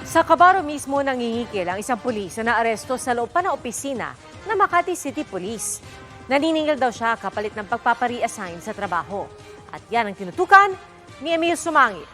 Sa Cabaro mismo nangingikil ang isang pulis na naaresto sa loob pa ng opisina ng Makati City Police. Naniningil daw siya kapalit ng pagpapari-assign sa trabaho. At yan ang tinutukan ni Emil Sumangit.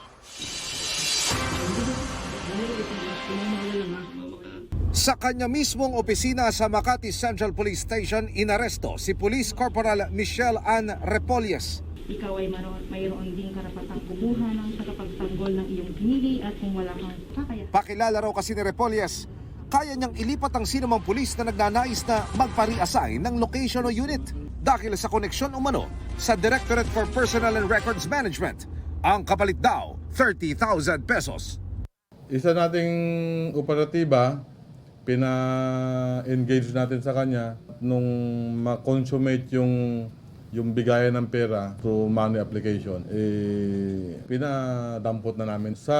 Sa kanya mismong opisina sa Makati Central Police Station, inaresto si Police Corporal Michelle Ann Repolles. Ikaw ay mayroon ding karapatang kumuha ng tagapagtanggol ng iyong pinili at kung wala kang kakaya. Pakilala raw kasi ni Repolles, kaya niyang ilipat ang sinumang pulis na nagnanais na magpari-assign ng location o unit dahil sa koneksyon umano sa Directorate for Personnel and Records Management. Ang kapalit daw, 30,000 pesos. Isa nating operatiba, pina-engage natin sa kanya nung ma-consummate yung bigayan ng pera through money application, pinadampot na namin. Sa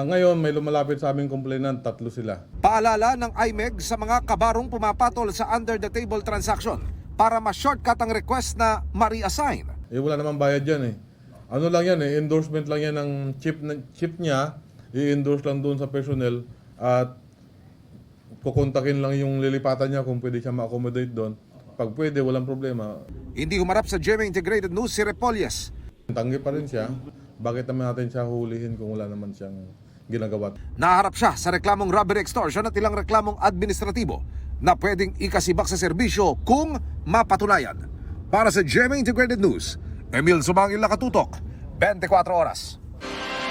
ngayon, may lumalapit sa aming complainant, 3 sila. Paalala ng IMEG sa mga kabarong pumapatol sa under-the-table transaction para ma-shortcut ang request na ma-reassign. Wala namang bayad yan . Ano lang yan endorsement lang yan ng chip niya, i-endorse lang doon sa personnel at kukontakin lang yung lilipatan niya kung pwede siya ma-accommodate doon. Pag pwede, walang problema. Hindi humarap sa GMA Integrated News si Repolles. Tanggi pa rin siya. Bakit naman natin siya hulihin kung wala naman siyang ginagawa? Naharap siya sa reklamong robbery extortion at ilang reklamong administratibo na pwedeng ikasibak sa serbisyo kung mapatunayan. Para sa GMA Integrated News, Emil Sumangil, nakatutok, 24 oras.